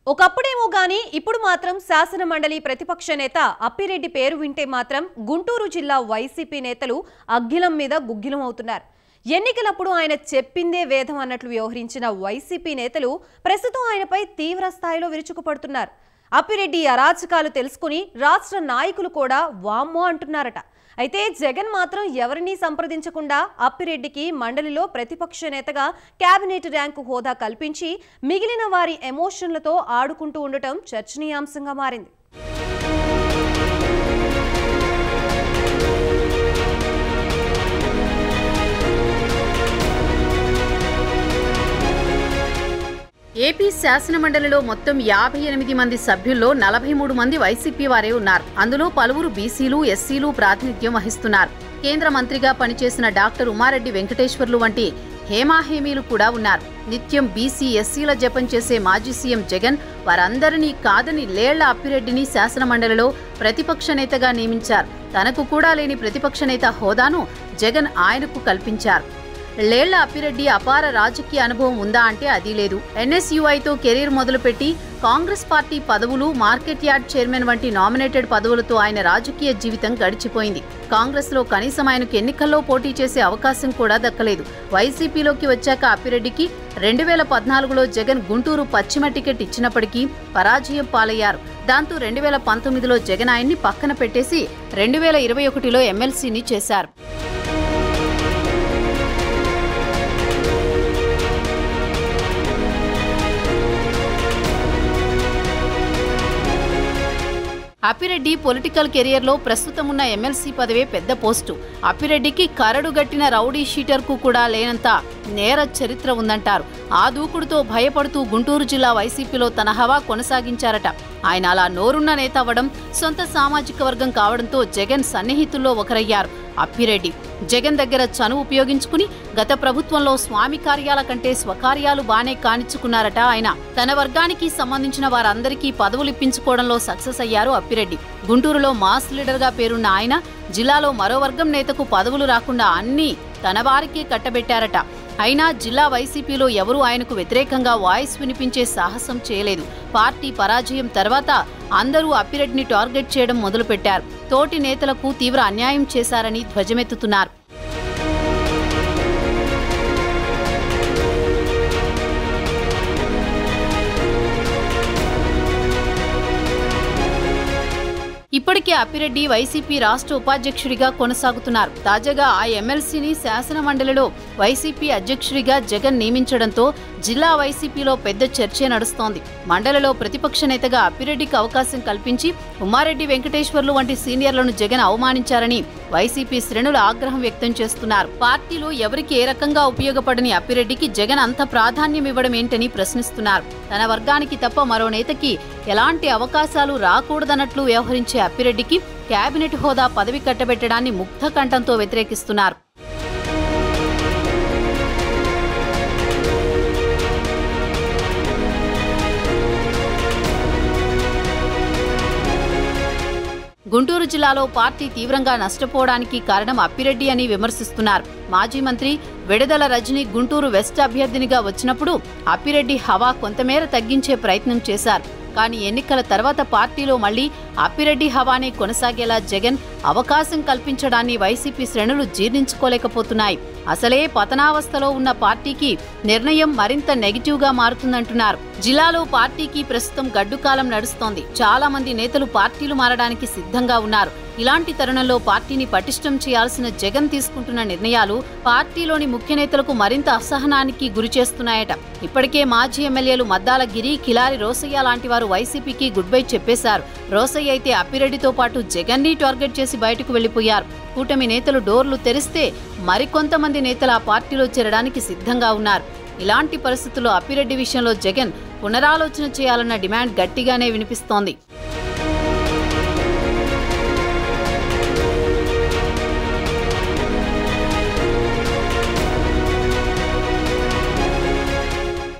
ఒకప్పుడేమో గాని ఇప్పుడు మాత్రం శాసన మండలి ప్రతిపక్ష నేత అప్పిరెడ్డి పేరు వింటే మాత్రం గుంటూరు జిల్లా వైసీపీ నేతలు అగ్గిలం మీద గుగ్గిలం అవుతున్నారు. ఎన్నికలప్పుడు ఆయన చెప్పిందే వేదం అన్నట్లు వ్యవహరించిన వైసీపీ నేతలు ప్రస్తుతం ఆయనపై తీవ్ర స్థాయిలో విరుచుకుపడుతున్నారు. అప్పిరెడ్డి అరాచకాలు తెలుసుకుని రాష్ట్ర నాయకులు కూడా వామ్మో అంటున్నారట. అయితే జగన్ మాత్రం ఎవరినీ సంప్రదించకుండా అప్పిరెడ్డికి మండలిలో ప్రతిపక్ష నేతగా కేబినెట్ ర్యాంకు హోదా కల్పించి మిగిలిన వారి ఎమోషన్లతో ఆడుకుంటూ ఉండటం చర్చనీయాంశంగా మారింది. ఏపీ శాసనమండలిలో మొత్తం 58 మంది సభ్యుల్లో 43 మంది వైసీపీ వారే ఉన్నారు. అందులో పలువురు బీసీలు, ఎస్సీలు ప్రాతినిధ్యం వహిస్తున్నారు. కేంద్ర మంత్రిగా పనిచేసిన డాక్టర్ ఉమారెడ్డి వెంకటేశ్వర్లు వంటి హేమాహేమీలు కూడా ఉన్నారు. నిత్యం బీసీ, ఎస్సీల జపం చేసే మాజీ సీఎం జగన్ వారందరినీ కాదని లేళ్ల అప్పిరెడ్డిని శాసనమండలిలో ప్రతిపక్ష నేతగా నియమించారు. తనకు కూడా లేని ప్రతిపక్ష నేత హోదాను జగన్ ఆయనకు కల్పించారు. లేళ్ల అప్పిరెడ్డి అపార రాజకీయ అనుభవం ఉందా అంటే అది లేదు. ఎన్ఎస్యుఐతో కెరీర్ మొదలుపెట్టి కాంగ్రెస్ పార్టీ పదవులు, మార్కెట్ యార్డ్ చైర్మన్ వంటి నామినేటెడ్ పదవులతో ఆయన రాజకీయ జీవితం గడిచిపోయింది. కాంగ్రెస్లో కనీసం ఆయనకు ఎన్నికల్లో పోటీ చేసే అవకాశం కూడా దక్కలేదు. వైసీపీలోకి వచ్చాక అప్పిరెడ్డికి 2014లో జగన్ గుంటూరు పశ్చిమ టికెట్ ఇచ్చినప్పటికీ పరాజయం పాలయ్యారు. దాంతో 2019లో జగన్ ఆయన్ని పక్కన పెట్టేసి 2021లో ఎమ్మెల్సీని చేశారు. అప్పిరెడ్డి పొలిటికల్ కెరియర్లో ప్రస్తుతం ఉన్న ఎమ్మెల్సీ పదవే పెద్ద పోస్టు. అప్పిరెడ్డికి కరడుగట్టిన రౌడీ షీటర్కు కూడా లేనంత నేర చరిత్ర ఉందంటారు. ఆ దూకుడుతో భయపడుతూ గుంటూరు జిల్లా వైసీపీలో తన హవా కొనసాగించారట. ఆయన అలా నోరున్న నేత అవ్వడం, సొంత సామాజిక వర్గం కావడంతో జగన్ సన్నిహితుల్లో ఒకరయ్యారు అప్పిరెడ్డి. జగన్ దగ్గర చనువు ఉపయోగించుకుని గత ప్రభుత్వంలో స్వామి కార్యాల కంటే స్వకార్యాలు బానే కానిచ్చుకున్నారట ఆయన. తన వర్గానికి సంబంధించిన వారందరికీ పదవులిప్పించుకోవడంలో సక్సెస్ అయ్యారు అప్పిరెడ్డి. గుంటూరులో మాస్ లీడర్గా పేరున్న ఆయన జిల్లాలో మరో వర్గం నేతకు పదవులు రాకుండా అన్నీ తన వారికే కట్టబెట్టారట. అయినా జిల్లా వైసీపీలో ఎవరూ ఆయనకు వ్యతిరేకంగా వాయిస్ వినిపించే సాహసం చేయలేదు. పార్టీ పరాజయం తర్వాత అందరూ అప్పిరెడ్డిని టార్గెట్ చేయడం మొదలుపెట్టారు. తోటి నేతలకు తీవ్ర అన్యాయం చేశారని ధ్వజమెత్తుతున్నారు. ఇప్పటికే అప్పిరెడ్డి వైసీపీ రాష్ట్ర ఉపాధ్యక్షుడిగా కొనసాగుతున్నారు. తాజాగా ఆ ఎమ్మెల్సీని శాసనమండలిలో వైసీపీ అధ్యక్షుడిగా జగన్ నియమించడంతో జిల్లా వైసీపీలో పెద్ద చర్చే నడుస్తోంది. మండలిలో ప్రతిపక్ష నేతగా అప్పిరెడ్డికి అవకాశం కల్పించి ఉమారెడ్డి వెంకటేశ్వర్లు వంటి సీనియర్లను జగన్ అవమానించారని వైసీపీ శ్రేణులు ఆగ్రహం వ్యక్తం చేస్తున్నారు. పార్టీలో ఎవరికి ఏ రకంగా ఉపయోగపడని అప్పిరెడ్డికి జగన్ అంత ప్రాధాన్యం ఇవ్వడం ఏంటని ప్రశ్నిస్తున్నారు. తన వర్గానికి తప్ప మరో నేతకి ఎలాంటి అవకాశాలు రాకూడదన్నట్లు వ్యవహరించే అప్పిరెడ్డికి కేబినెట్ హోదా పదవి కట్టబెట్టడాన్ని ముగ్ధ కంఠంతో వ్యతిరేకిస్తున్నారు. గుంటూరు జిల్లాలో పార్టీ తీవ్రంగా నష్టపోవడానికి కారణం అప్పిరెడ్డి అని విమర్శిస్తున్నారు. మాజీ మంత్రి విడదల రజని గుంటూరు వెస్ట్ అభ్యర్థినిగా వచ్చినప్పుడు అప్పిరెడ్డి హవా కొంతమేర తగ్గించే ప్రయత్నం చేశారు. కానీ ఎన్నికల తర్వాత పార్టీలో మళ్లీ అప్పిరెడ్డి హవానే కొనసాగేలా జగన్ అవకాశం కల్పించడాన్ని వైసీపీ శ్రేణులు జీర్ణించుకోలేకపోతున్నాయి. అసలే పతనావస్థలో ఉన్న పార్టీకి నిర్ణయం మరింత నెగిటివ్గా మారుతుందంటున్నారు. జిల్లాలో పార్టీకి ప్రస్తుతం గడ్డుకాలం నడుస్తోంది. చాలా మంది నేతలు పార్టీలు మారడానికి సిద్ధంగా ఉన్నారు. ఇలాంటి తరుణంలో పార్టీని పటిష్టం చేయాల్సిన జగన్ తీసుకుంటున్న నిర్ణయాలు పార్టీలోని ముఖ్య నేతలకు మరింత అసహనానికి గురిచేస్తున్నాయట. ఇప్పటికే మాజీ ఎమ్మెల్యేలు మద్దాల గిరి, కిలారి రోసయ్య లాంటి వారు వైసీపీకి గుడ్ బై చెప్పేశారు. రోసయ్య అయితే అప్పిరెడ్డితో పాటు జగన్ని టార్గెట్ చేసి బయటకు వెళ్లిపోయారు. కూటమి నేతలు డోర్లు తెరిస్తే మరికొంతమంది నేతలు ఆ పార్టీలో చేరడానికి సిద్ధంగా ఉన్నారు. ఇలాంటి పరిస్థితుల్లో అప్పిరెడ్డి విషయంలో జగన్ పునరాలోచన చేయాలన్న డిమాండ్ గట్టిగానే వినిపిస్తోంది.